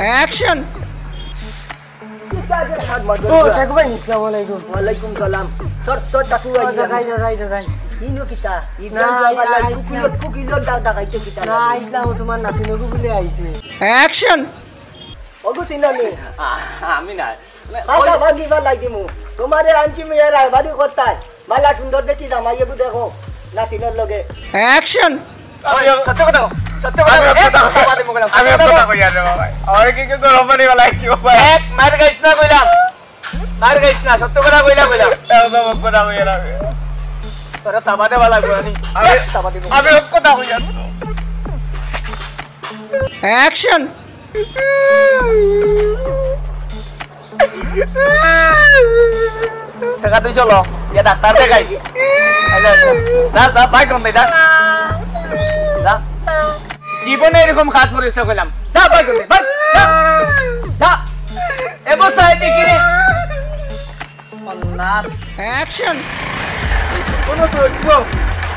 Action. ও টাকু ভাই আসসালামু আলাইকুম। ওয়ালাইকুম সালাম। তোর টাকু ভাই দাদাই ইনো কিতা না, কুকিলো দাগাইতো কিতা না আইলাম তোমার নাতিনকু বলে আইছে। অ্যাকশন। ওগো সিনানি আমি না আচ্ছা ভাগিবা লাগিমু তোমারে আনছি মেয়ের রায়বাড়ি করতাই মালা সুন্দর দেখি জামাইয়েবু দেখো নাতিনের লগে অ্যাকশন। সত্য কথা সত্য কথা আমি কথা কই আর বাবা আর কি গরম পানি वाला আইছি বাবা এক মার গাইছ না কইলাম মার গাইছ না সত্য কথা কইলাম বাবা কথা কই আর তোরা তাবাতে वाला গুয়ানি আমি তাবাতে আমি কথা কই আর অ্যাকশন। টাকা তুই চলো ইয়া ডাক্তার দেখাই যা বাইক কম যা যা জীবনে এরকম কাজ করিস না কইলাম যা বাইক কম যা এবছর দেখি রে আল্লাহ অ্যাকশন। কোন তো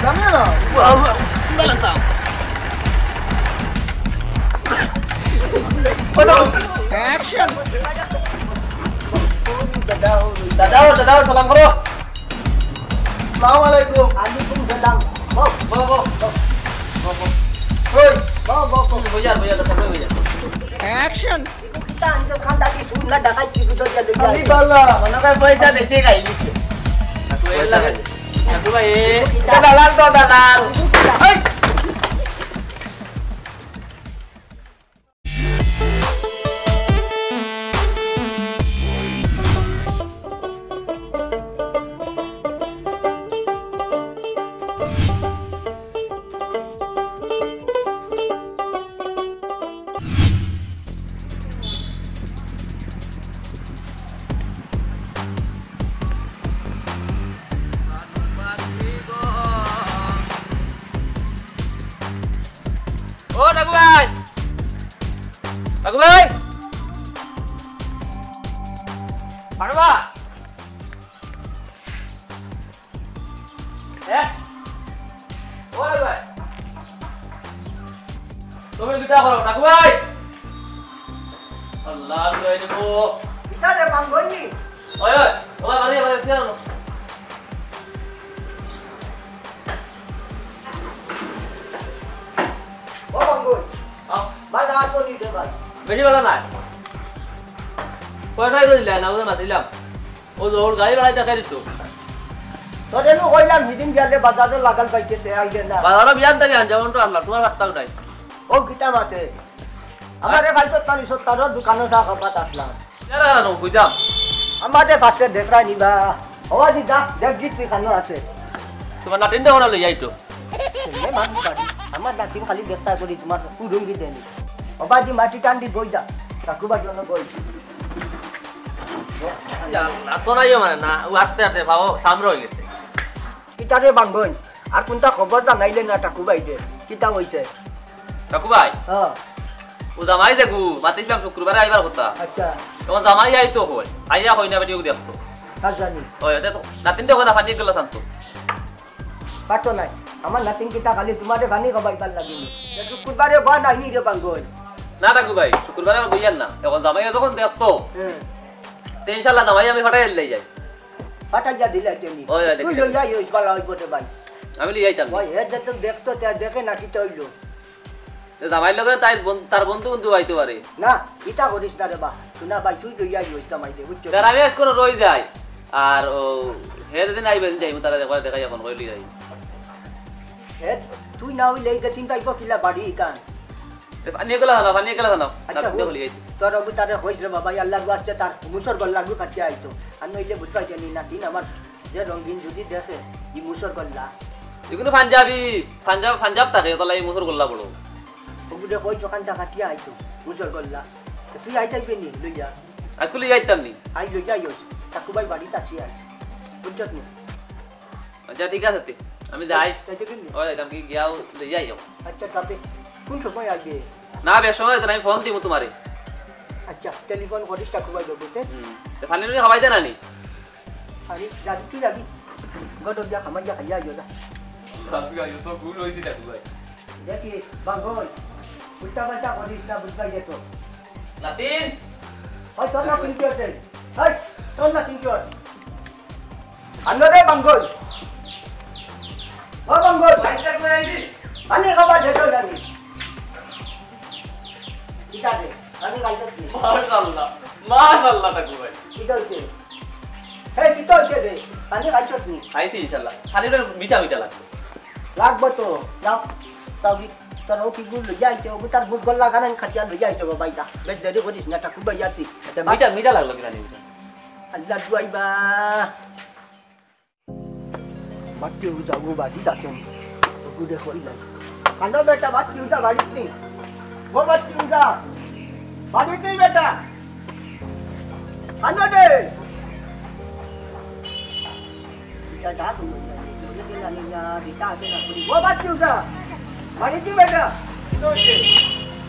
জানি না বলতা অ্যাকশন। দাদা সালাম করো আসসালামু আলাইকুম আলাইকুম সালাম অ্যাকশন। কিতা আনছো খান্দা কি সুন্না ডাকাই কি তো জলে আমি বললা মনে পয়সা বেশি গাই লিখে ভাই দালাল তো দালাল ও টাকু ভাই পারবা হ্যাঁ ও টাকু ভাই তুমি বিটা করো টাকু ভাই আল্লাহ দুই দেব কিতা রে বাঙ্গনি ওই মারি সিয়ানো ও বাঙ্গনি আও বালা আছো নি দে ভাই বেশি ভালো না পয়সা করে দিলে না ওদের মাতিলাম ও ওর গাড়ি ভাড়া টাকা দিত তোরে নো কইলাম হিদিন গেলে বাজারে লাগাল পাইতে তে আইলে না বাজারে বিয়ান থেকে আন যেমন তো আনলাম তোমার ভাতটা উঠাই ও কিতা মাতে আমারে ভাই তো তানি সত্তর দোকানে টাকা পাত আসলাম এরা নো কইতাম আমাদের পাশে দেখরা নিবা হওয়া দি যা দেখজি তুই খানো আছে তোমার নাতিন দেখো না লই যাইতো ছেলে মানুষ বাড়ি আমার নাতিন খালি দেখতা করি তোমার উডুঙ্গি দেনি অবাজি মাটি টান্ডি বই দা কাকুবা জন্য বই তোরাইও মানে না ও হাঁটতে হাঁটতে ভাবো সামনে হয়ে গেছে কিতারে বাঙ্গন আর কোনটা খবর জানাইলে না টাকুবাই দে কিতা হইছে কাকু ভাই হ্যাঁ ও জামাই দেখু মাতিছিলাম শুক্রবারে আইবার কথা আচ্ছা তখন জামাই আইতো হয় আইয়া হয় না বেটি ও দেখতো আর জানি ওই তো নাতিন দেখো না ফানি গেল শান্ত পাতো নাই আমার নাতিন কিতা খালি তোমারে বানি কবাইবার লাগিনি শুক্রবারে বা নাই নি রে বাঙ্গন না কাকু ভাই শুক্রবারে আমার বইয়ার না তখন জামাই যখন দেখতো হ্যাঁ তো ইনশাল্লাহ জামাই আমি ফাটাই লই যাই পাটা যা দিলা তেনি ওই তুই লই যাই ওই বালা হইব তে ভাই আমি লই যাইতাম ওই হে যেত দেখতো তে দেখে না কিতা হইলো জামাই লগে তার বন্ধু বন্ধু আইতে পারে না কিতা করিস না রে বা শুনা ভাই তুই লই যাই ওই জামাইতে বুঝছো তার আমি আজ করে রই যাই আর ও হে দিন আইবেন যাই তারা দেখবার দেখাই এখন কইলি যাই হে তুই না ওই লই গেছিন তাই কিলা বাড়ি কান পানি গেলা না আচ্ছা দেখলি যাই তোর অবু তারে হইছ রে বাবা আল্লাহর ওয়াস্তে তার মুসর গল্লা গু কাটিয়া আইতো আমি নইলে বুঝবাই জানি না তিন আমার যে রঙিন যদি দেখে ই মুসর গল্লা এগুলো পাঞ্জাব থাকে তাহলে এই মুসুর গোল্লা বড় ওগুলো কই দোকানটা কাটিয়া আইতো মুসর গল্লা তুই আইতাইবে নি লই যা আজকে যাইতাম নি আই লই যাইও তাকুবাই বাড়িতে আছি আই বুঝছত নি আচ্ছা ঠিক আছে তে আমি যাই তাইতে কি ওই যাইতাম কি গিয়াও লই যাইও আচ্ছা তাতে কোন সময় আসবে না বেশ সময় তো আমি ফোন দিব তোমারে আচ্ছা টেলিফোন করিস তাকুবাই বলতে তে ফানি নি খাওয়াই দেনা নি আরে যাবি তুই যাবি গটো দিয়া খামাই যা খাইয়া আইও না কাকু আইও তো ভুল হইছে কাকু ভাই দেখি বাঙ্গল উল্টা পাল্টা করিস না বুঝবাই যেত নাতিন ওই তোর না কিনতে আছে এই তোর না কিনতে আছে আন্নরে বাঙ্গল ও বাঙ্গল ভাইটা কই আইছি আনি খাবার যেটো জানি ঠিক আছে আমি গাইতে কি মাশাআল্লাহ মাশাআল্লাহ তাকু ভাই ঠিক আছে এই কি তো আছে রে আমি গাইতে কি আইছি ইনশাআল্লাহ খানিটা মিঠা মিঠা লাগবে লাগবে তো যাও তাও তোর ও কি গুলো যাইতে ও তার বুঝগল লাগানো খাটিয়া লই যাইতে বাইটা বেশ দেরি করিস না টাকু বাই যাচ্ছি মিঠা মিঠা লাগলো কিনা নিউটা আল্লাহ দুয়াইবা বাচ্চা যাবো বাড়ি যাচ্ছেন তোকে দেখো না কান্না বেটা বাচ্চা বাড়ি নেই वो বাচ্চা বাড়ি নেই বেটা কান্না দে এটা ডাক वो বাচ্চা বাড়ি নেই বেটা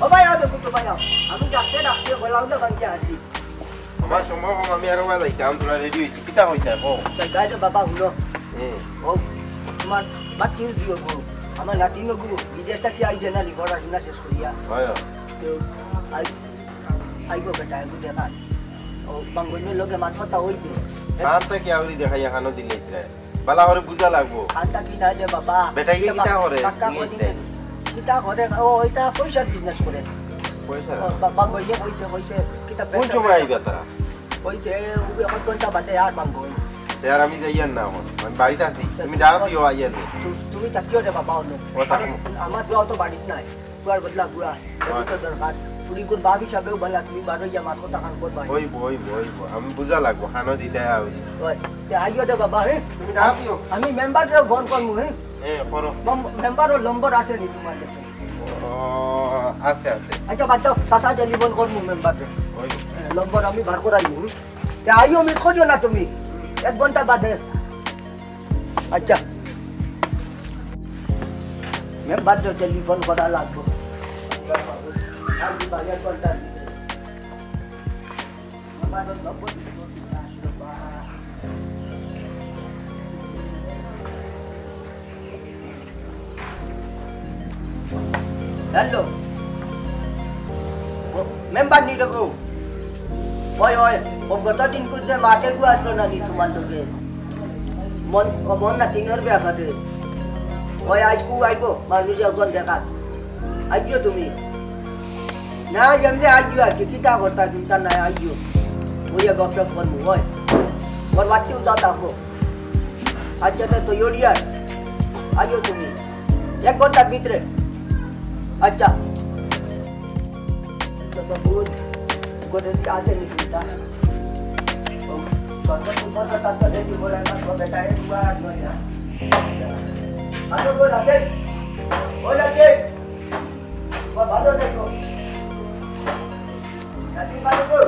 ও ভাই আও দেখো তো ভাই আও আমি ডাকতে ডাকতে বলাও না বাংকে আসি আমার সম্ভব আমি আরো বাজা যাইতাম তোরা রেডি হইছি কিতা হইছে কো গাইলো বাবা হলো ও তোমার বাচ্চা দিও গো আমার লাটিনো গো বিদেশটা কি আইছে না নি পড়াশোনা শেষ করিয়া হয় আইগো বেটা আইগো দেখা ও বাঙ্গনের লগে মাথা হইছে কানটা কি আউরি দেখাই এখানো দিলে বালা করে বুঝা লাগবো কানটা কি না রে বাবা বেটা কি কিতা করে কিতা করে ও এটা পয়সা বিজনেস করে পয়সা বাঙ্গনে কইছে কিতা কোন সময় আইবা তারা কইছে উবে কত ঘন্টা বাদে আর বাঙ্গন यार আমি যাইয়ান না আমি বাড়িতে আছি তুমি ডাকিও আইয়ান তুমি তাকিও রে বাবা ওনে আমার যাও তো বাড়িতে নাই পুয়ার বদলা পুরা তো দরকার পুরি কোন বাবি সবেও বলা তুমি বাড়ি যা মাথা টাকান কর ভাই ওই আমি বুঝা লাগবো খানো দিতে আই ওই তে আইও রে বাবা হে তুমি ডাকিও আমি মেম্বাররে ফোন করমু হে করো মেম্বারর নম্বর আছে নি তোমার কাছে আছে আচ্ছা বাদ দাও সাসা টেলিফোন করমু মেম্বাররে ওই নম্বর আমি বার করাই তে আইও মিস করিও না তুমি এক ঘন্টা বাদে আচ্ছা মেম্বার जो টেলিফোন করা লাগবে আমি বাজার করতে আমার নম্বর হ্যালো মেম্বার নি দেখো ওই ও গতদিন কুছে মাঠে গু আসলো না নি তোমার লগে মন না তিনর বে আসাতে ওই আজকু আইবো মানুষ একজন দেখা আইজো তুমি না এমনি আইজো আর কিতা করতা চিন্তা নাই আইজো ওই গপসপ করবো ওই ওর বাচ্চা উঠা থাকো আচ্ছা তো ইউরিয়ার আইজো তুমি এক ঘন্টার ভিতরে আচ্ছা বহুত করে আছে নি চিন্তা সরকার তোমার টাকা দেই বলে না তো বেটা এই দুয়ার নয়া আলো বল আগে ও ভালো দেখো নাতি ভালো তো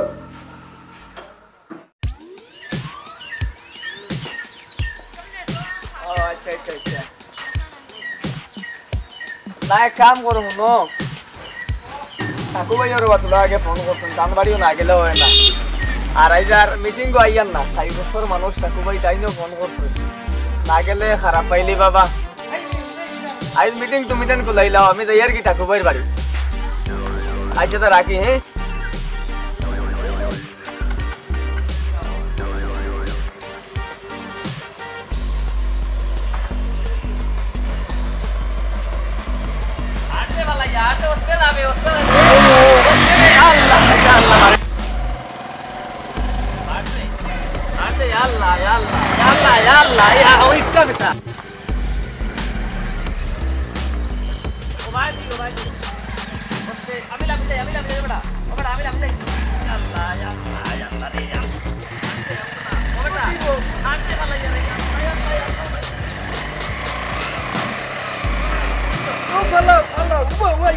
ও আচ্ছা না কাম করো নো কাকু ভাই ওর বাতুলা আগে ফোন করতেন দান বাড়িও না গেলে হয় না আর আইজার মিটিং গো আইয়ান না 6 বছর মানুষ কাকু ভাই তাইনো ফোন করছে না গেলে খারাপ পাইলি বাবা আইজ মিটিং তুমি দেন কুলাইলাও আমি যাই আর কি কাকু ভাইর বাড়ি আচ্ছা তো রাখি হ্যাঁ यार तो उसके लावे उसके আল্লাহ আল্লাহ आते या ओ इसका बेटा ओ भाई उसके अभी लग जाए बेटा ओ बेटा अभी लग जाए अल्लाह या रे या ओ बेटा आते वाला या ও ভালো ওই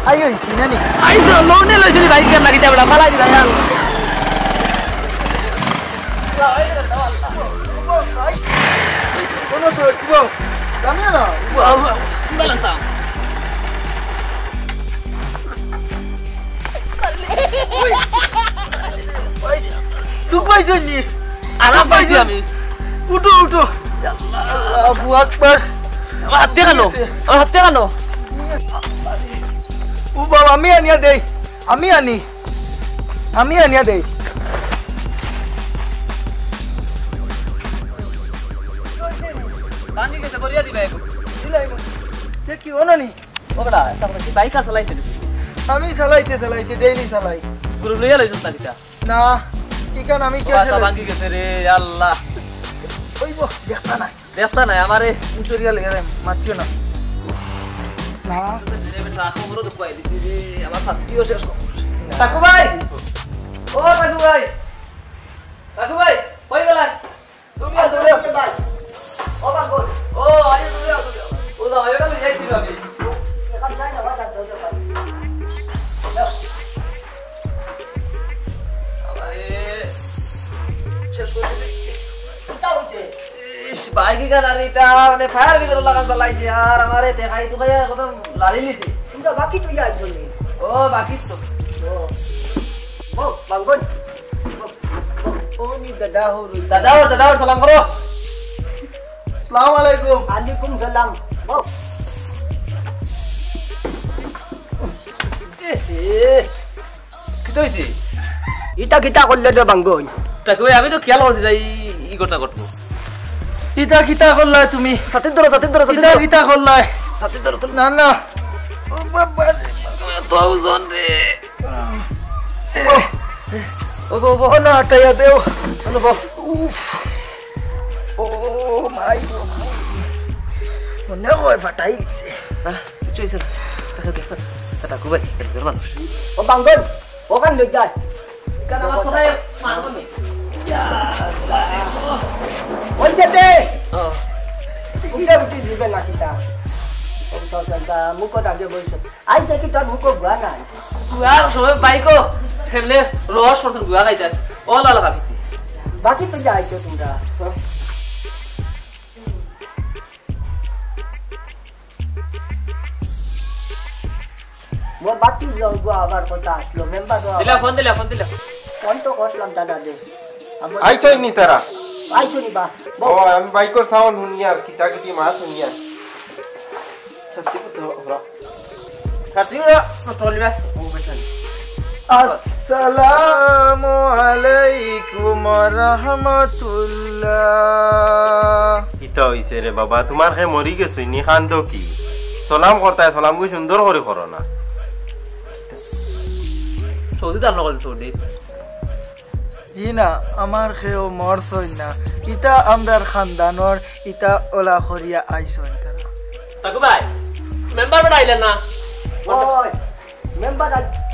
ayo sini nih ayo lo nih lo sini lagi kan lagi dia berapa lagi saya kono tuh ibu kami lah balang sam tuh apa ini apa sih ami udah Abu আকবার আমার হাত দিয়ে কানো আমার হাত দিয়ে কানো ও বাবা আমি আনিয়া দেই আমি আনিয়া দেই ভাঙি গেছে বরিয়া দিবে কে কি ওনানি ওটা তারপরে কি বাইক আর চালাইছে আমি চালাইতে ডেইলি চালাই গুরু লইয়া লইছ না কিটা না ইকান আমি কে ওটা চালাই ভাঙি গেছে রে আল্লাহ ওইবো দেখতা না দেখতা নাই আমারে নিটোরিয়া লেগে মাতিও না না টাকু ভাই ও টাকু ভাই হয়ে গেল তুমি দৌড়ে ভাই ও বাঙ্গন ও আরে দূরে ও না এটা লই যাইছিল আমি এখন যাই না বাজার দৌড়ে ভাই আমারে শেষ করে দিবি কোথা হচ্ছে ইস বাইক কি গাড়িটা মানে ফায়ার ভিতর লাগান চালাইছে আর আমারে দেখাই তো ভাই কত লাড়ি লিছে তোমরা বাকি তুই আইছো নি ও বাকি তো ও বাঙ্গন ও নি দাদা হো রই দাদা সালাম করো আসসালামু আলাইকুম আলাইকুম সালাম ও কি কইছি ইটা কিটা করলে রে বাঙ্গন টাকু ভাই আমি তো খেয়াল করছি ই করতে করতে কিতা করলাই তুমি সাথে ধরো কিতা করলাই সাথে ধরো না না ও বাবা তো জন রে ও গো ও না হাতাইয়া দেও উফ ও মাই মনে হয় ফাটাই দিছে চুইছে দেখা দেখছ টাকু ভাই এটা মানুষ ও বাঙ্গন ওখান লই যায় কেন আমার কোথায় মারবো নি ওই যেতে ও উঠে উঠে দিবে না কিটা ও তো সন্তা মুখ দাগে বইছো আই দেখি তোর মুখ গুয়া না গুয়া সবাই বাইকো ফ্যামিলি রস ফসল গুয়া খাইছে ও লালা খাইছি বাকি তো যাইছো তোমরা মোর বাকি গুয়া আবার কথা আসলো মেম্বার ফোন দিলা ফোন তো করলাম দাদা দে আইছই নি তারা আইছো নি বা ও আমি বাইকর সাউন্ড শুনিয়া কিতা কিতি মাছ শুনিয়া সত্যি কথা হরা কাটিরা টলিবা ও বেটান আসসালামু আলাইকুম রাহমাতুল্লাহ কিতা হইছে রে বাবা তোমার হে মরি গেছ নি খান্দ কি সালাম করতা সালাম কই সুন্দর করে করো না সৌদি দাম নকল সৌদি জি না আমার খেয়েও মরছই না ইটা আমরার খানদানর ইটা ওলা করিয়া আইসন তারা টাকু ভাই মেম্বার বড় আইলেন না ওই মেম্বার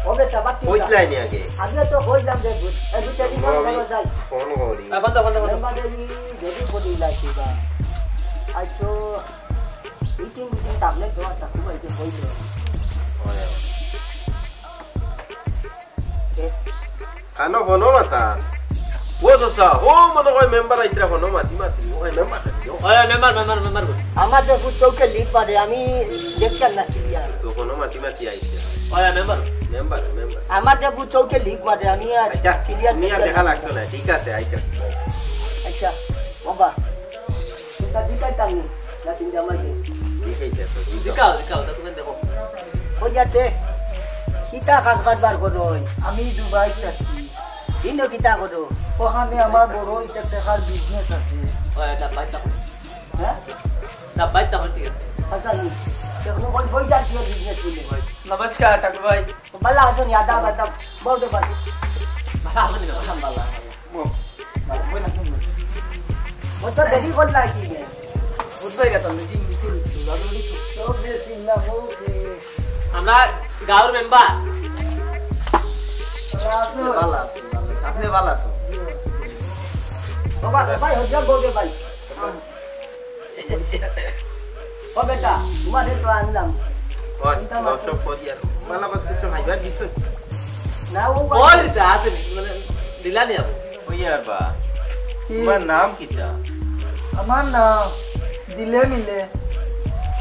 ওবে বাকি কইছলাই নি আগে আগে তো কইলাম যে এই দুটা দিন ভালো যাই ফোন করি বন্ধ মেম্বার যদি বডি লাইবা আইতো মিটিং তাবলে তো টাকু ভাই কে কইলো কানো বনো মাতা ও দসা ও মনে হয় মেম্বার আইত্রা বনো মাতি ওই মেম্বার ওই মেম্বার আমার যে চৌকে লিড পারে আমি দেখতাম না ক্লিয়ার তো বনো মাতি আইছে ওই মেম্বার আমার যে চৌকে লিড মারে আমি আর আচ্ছা ক্লিয়ার নিয়া দেখা লাগতো না ঠিক আছে আইতা আচ্ছা বাবা এটা দিকাই তামি না তিন জামাই ঠিক আছে তো দিকাও টাকু ভাই দেখো ওই যাতে কিতা কাজবার করো আমি দুবাই থাকি ইনো কিতা করো ওখানে আমার বড় ইটা দেখার বিজনেস আছে ওই ডাব্বাই টাকু হ্যাঁ ঠিক আছে আচ্ছা নি দেখো ওই যাতে বিজনেস বলে নমস্কার ঠাকুর ভাই বালা আছো নি আদা বাদা বড় বাড়ি ভালো হবে না ভালো ও তো দেরি করলা কি বুঝবাই গেছ মিটিং মিছিল জরুরি সব যে চিন্তা হচ্ছে আমরা গাঁওর মেম্বার ভালো আছে আপনি ভালো আছো বাবা ভাই হজ্জা বলবে ভাই ও বেটা তোমারে তো আনলাম ওই দর্শক পরিয়ার মালা বাদতে ভাইবার দিছ না ও ওই দিতে আছে মানে দিলা নি আপু ওই আর বা তোমার নাম কিতা আমার নাম দিলে মিলে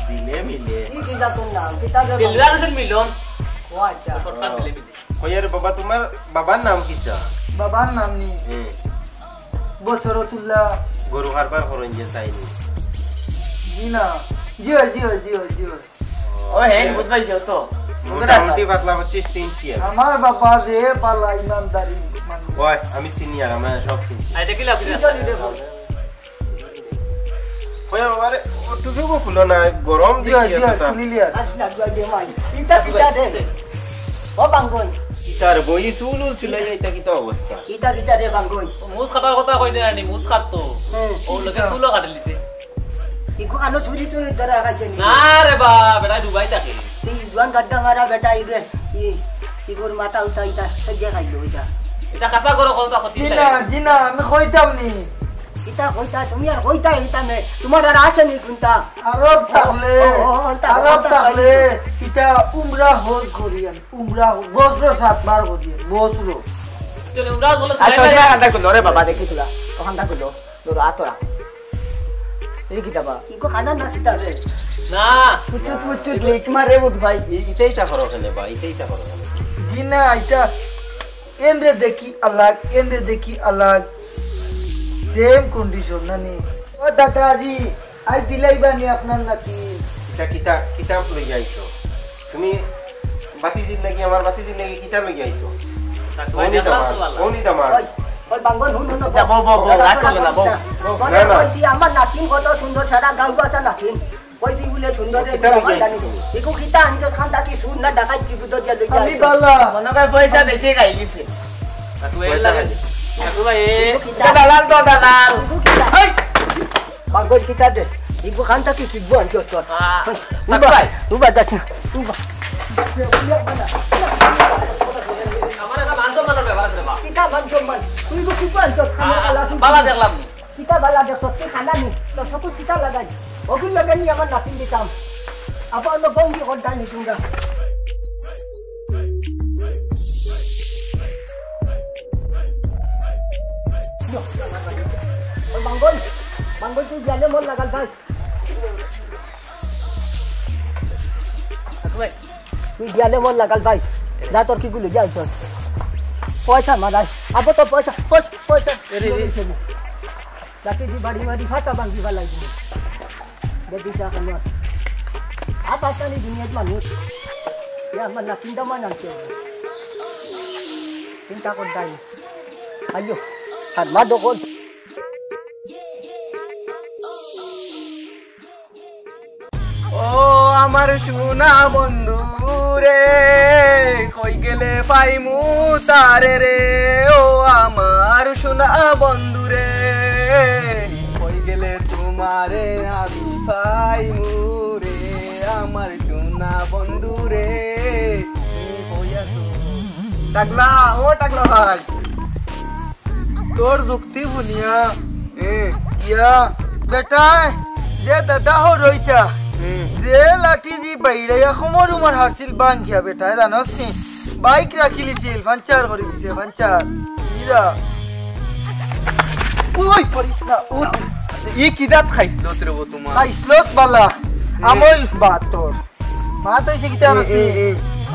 দিলে মিলে কি কি যা তোর নাম কিতা রে দিলদার হোসেন মিলন ও আচ্ছা শর্টকাট দিলে মিলে ওই আর বাবা তোমার বাবার নাম কিতা বাবার নাম নি বসরতুল্লাহ গরু হারবার করন যে তাইনি জিনা জিও জিও জিও জিও ও হে বুঝবাইছো তো মোটামুটি পাতলা 25 ইঞ্চি আমার বাবা রে পালা ইমানদারি মানুষ ওই আমি সিনিয়র আমি সব চিনি আই দেখিলা ওই আরে ওটুকু খুলো না গরম জিও দিকে জিও এটা ক্লিয়ার আসলা দুই দে মাই ইটা কিটা দে ও বাঙ্গন ইতার বই চুল চুলে যাইতা কি তো অবস্থা ইটা কিটা দে বাঙ্গন মুস খাবার কথা কই না নি মুস খাতো ও লোকে চুলো কাটলিছে ইকো আনো ছুরি তো ধরা রাখছে না রে বা বেটা ডুবাই থাকে এই জোয়ান গাড্ডা মারা বেটা ইগে ইগোর মাথা উঠাইতা সজ্জা খাইলো এটা এটা কাঁচা করে কথা কতি জিনা জিনা আমি কইতাম নি এটা কইতা তুমি আর কইতা এটা মে তোমার আর আসে নি কোনটা আরব থাকলে এটা উমরা হজ করিয়ান উমরা বছর 7 বার করিয়ান বছর চলে উড়া বলে আচ্ছা আন্দা কইলো রে বাবা দেখি তুলা ওখানটা কইলো তোর আতরা এই কি দাবা ইকো খানা না কিতা রে না পুচু লেক মারে বুদ ভাই এইটা করো কেনে ভাই এইটা করো কেনে জিনা এটা এন্ডে দেখি আলাগ সেম কন্ডিশন নানি ও দাদাজি আই দিলাইবানি আপনার নাকি এটা কিতাব লই যাইছো তুমি বাতি দিন নাকি আমার বাতি দিন নাকি কিতাব লই যাইছো ওনি দামার ওই বাঙ্গন হুন হুন আচ্ছা বো রাখ না বো না কইছি আমার নাতিন কত সুন্দর সারা গাঁও আছে নাতিন কইছি বলে সুন্দর রে ইকো কিতা আনতো খান্দা কি সুন না ডাকাই কি বুদর দিয়া লই আমি বালা মনে করে পয়সা বেশি খাই গেছে তুই এর লাগে তুই ভাই দালাল তো দালাল এই বাঙ্গন কিতা দে ইকো খান্দা কি কি বল চট চট ভাই তুই বাজা তুই আমার একটা মানতো মানবে বাবা রে বা কিতা বাঞ্চম মান তুই কি বল চট খানা বালা দেখলাম কিতা বালা দে সত্যি খানা নি তো সকল কিতা লাগাই ওগুলো লাগাই আমার নাতিন দিতাম আপা অন্য বঙ্গি করতাম নি তোমরা বাঙ্গল তুই গেলে মন লাগাল ভাই তুই গেলে মন লাগাল ভাই যা তোর কি গুলো যাই তোর পয়সা মারাই আবো তো পয়সা যাকে যে বাড়ি মারি ফাটা বাঙ্গি ভালাই দিন বেদি চা কেন आता नहीं दुनियात माणूस या मला चिंता मानांचे चिंता करताय अय्यो हात मा दोकोन ও আমার সোনা বন্ধু রে কই গেলে পাইমু তারে রে ও আমার সোনা বন্ধু রে কই গেলে তোমারে আমি পাইমু রে আমার সোনা বন্ধু রে টাকলা ও টাকলা ভাই তোর যুক্তি বুনিয়া ইয়া বেটা যে দাদা হো রইতা যে লাঠি দি বাইড়াইয়া খমর উমার হারছিল বাঙ্গিয়া বেটা জানোস নি বাইক রাখিলিছিল পাঞ্চার করে দিছে পাঞ্চার ইরা ওই পরিস না উঠ ই কিদাত খাইছিল তোর তোমার আইসলত বালা আমল বাত তোর মা তো এসে কিতা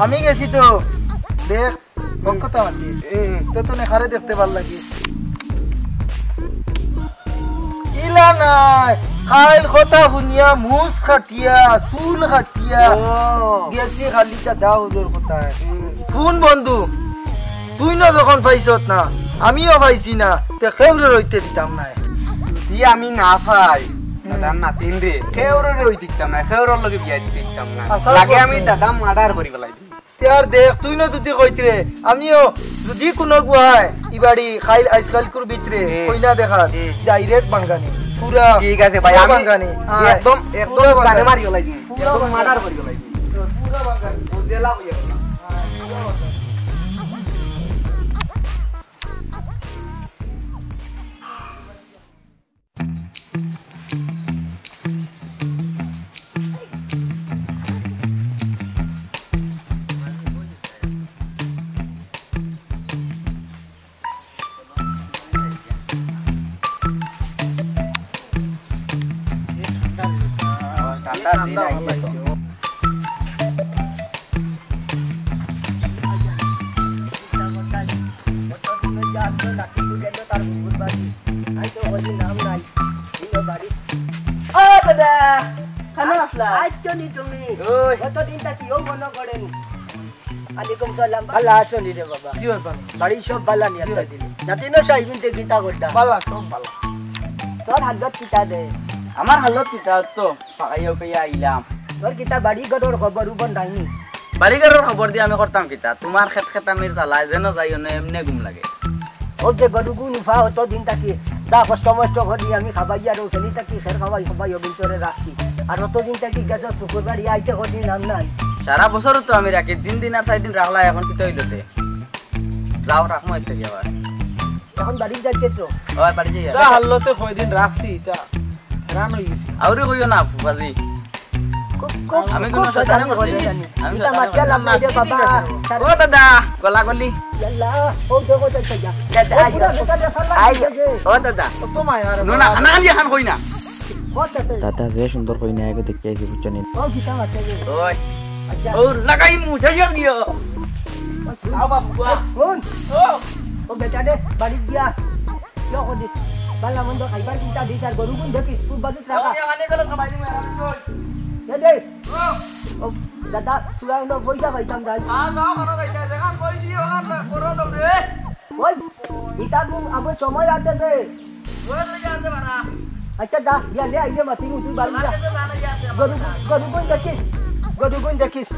আমি গেছি তো দেখ বকতা মাটি তো তোনে খারে দেখতে ভাল লাগে ইলা নাই খাইল কথা শুনিয়া মুস খাটিয়া চুল খাটিয়া গেছি খালি দাও ওদের কথা শুন বন্ধু তুই না যখন পাইছত না আমিও পাইছি না তে খেউরে রইতে দিতাম না ই আমি না পাই দাদা নাতিন রে খেউরে রই দিতাম না খেউরের লগে বিয়া দিতাম না লাগে আমি দাদা মার্ডার করি পেলাই তে আর দেখ তুই না যদি কইতরে আমিও যদি কোনো গুহায় ইবাড়ি খাইল আইসকাল কুর ভিতরে কইনা দেখা ডাইরেক্ট বাঙ্গানি পুরা ঠিক আছে ভাই আমি বাঙ্গানি একদম গানে মারি গলাই একদম মার্ডার করি গলাই পুরা বাঙ্গানি বুঝেলা হইয়া দাদা খানা আসলা? আইছো নি তুমি ওই। কতদিন থাকি ও মনে করেন আলাইকুম সালাম ভালো আছো নি রে বাবা কি ব্যাপার বাড়ি সব ভালো নি আল্লাহ দিলে জাতিনো সাইবিন তে গীতা করতা বালা সব বালা তোর হালত কিতা দে আমার হালত কিতা তো পাকাইয়া পাইয়া আইলাম তোর কিতা বাড়ি ঘরের খবর উবন নাইনি বাড়িঘরের খবর দিয়ে আমি করতাম কিতা তোমার খেত খেতামির জ্বালায় যেন যাইও না এমনি ঘুম লাগে ও যে গরুগু নিফা হতো দিন থাকি যা কষ্ট মষ্ট করি আমি খাবাই আর ওখানে থাকি খের খাবাই খাবাই অভিতরে রাখছি আর অতদিন থাকি গেছ শুকুর বাড়ি আইতে কদিন নাম নাই সারা বছর তো আমি রাখি দিন দিন আর 4 দিন রাখলা এখন কিতা হইলতে যাও রাখমো আইতে কি আবার এখন বাড়ি যাইতে তো আবার বাড়ি যাই যা হাল্লতে কয়দিন রাখছি এটা রান হয়ে গেছে আউরে কইও না ফুফাজি আমি কোনো খুব শয়তানি শয়তানি করছি জানি আমি এটা মাতিয়ালাম না রে বাবা ও দাদা গলা গলি ইয়াল্লা ও দেখো তো যা দাদা আই আই ও দাদা তো মায়ার নুনা না খালি এখন কই না দাদা যে সুন্দর কই না আগে দেখে আইছি বুঝছেন ও গীতা মাতে ওই ও লাগাই মুছে গিয়া আও বাবা কোন ও বেটা দে বাড়ি গিয়া কি করি বালা মন্দ খাইবার চিন্তা দিছ আর গরু কোন দেখিস তুই বাজু রাখা খানে গেল সবাই দিমু আর চল দে দে ও দাদা তুরা নো পয়সা পাইতাম যাই আ যাও করো গাইতা দেখান কইছি ওখান করো তো রে ওই গীতা গুন আবার সময় আছে রে ওই তো যাতে বানা আচ্ছা দা ইয়া লে আইলে মাতি তুই বাড়ি যা গরু কোন দেখিস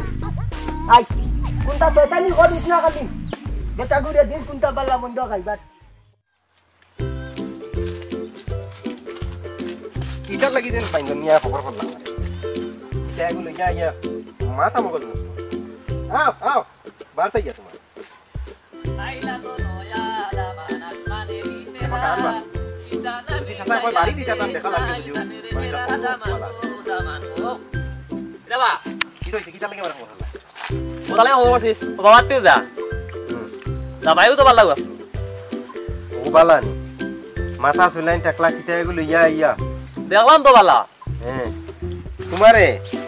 আই কোনটা বেটানি করিস না খালি বেটা গুড়ে দিস কোনটা বালা মন্দ খাইবার কিটার লাগি দেন পাইন নিয়া খবর করলাম এগুলো ইয়া মাথা মগজ আও আও বার্তা ইয়া তোমার আইলা তো নয়া দামানাত মানে এবার গান বা। যদি সাথে কই বাড়ি দিতে তান দেখা লাগবে বুঝিও মানে যাবা কি হইছে কিটার লাগি আমার খবর হলা বলালে খবর করছিস বাবাতে যা যাবাইও তো ভালো লাগবে ও বালানি মাথা সুলাইন টাকলা কিটা এগুলো ইয়া দেখলাম তো ভালো হ্যাঁ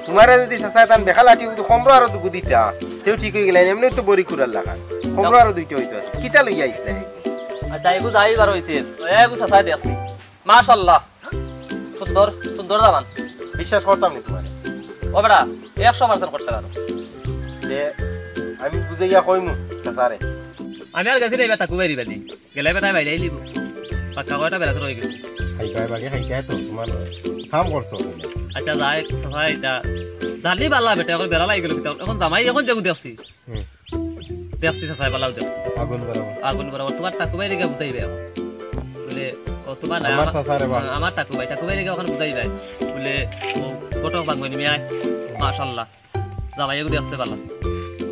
তোমারে যদি সাসাতান দেখা লাটি তো কমরো আর দুগু দিতা তেও ঠিক হই গেলেন এমনি তো বড়ি কুরার লাগা কমরো আর দুইটা হইতো কিটা লইয়া আইছলা আচ্ছা এগু যাইবার হইছে এগু সাসাই দেখছি মাশাআল্লাহ সুন্দর সুন্দর দামান বিশ্বাস করতাম না তোমারে ও বেটা 100% করতে পারো যে আমি বুঝাইয়া কইমু সাসারে আমি আর গেছি রে বেটা কুবাইরি বাদি গেলে বেটা বাইলাই লিব পাক্কা কয়টা বেলা রয়ে গেছে খাইকাই বাগে খাইকাই তো তোমার কাম করছো আচ্ছা যাই সাসাই এটা জানি বালা বেটা এখন বেলা লাগি গেল এখন জামাই এখন যাবো দেখছি দেখছি সাসাই বালাও দেখছি আগুন বরাবর তোমার টাকুবাই রেখে বুঝাইবে বলে ও তোমার না আমার সাসারে বা আমার টাকুবাই রেখে ওখানে বুঝাইবে বলে ও কটক বাঙ্গনি মিয়া মাশাআল্লাহ জামাই এগু দেখছে বালা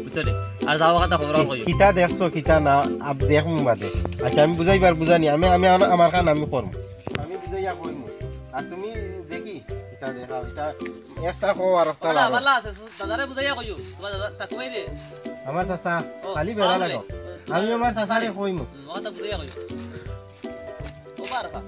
বুঝলি আর যাও কথা খবর কই কিটা দেখছো কিটা না আব দেখমু বাদে আচ্ছা আমি বুঝাইবার বুঝানি আমি আমার কান আমি করব আমি বুঝাইয়া কইমু আর তুমি দেখি কিটা দেখাও এটা একটা কো আর একটা বালা লাগো বালা আছে দাদারে বুঝাইয়া কইও তোমার দাদা টাকুবাই রে আমার চাচা খালি বেড়া লাগো আমি আমার চাচারে কইমু কথা বুঝাইয়া কইও ও বারকা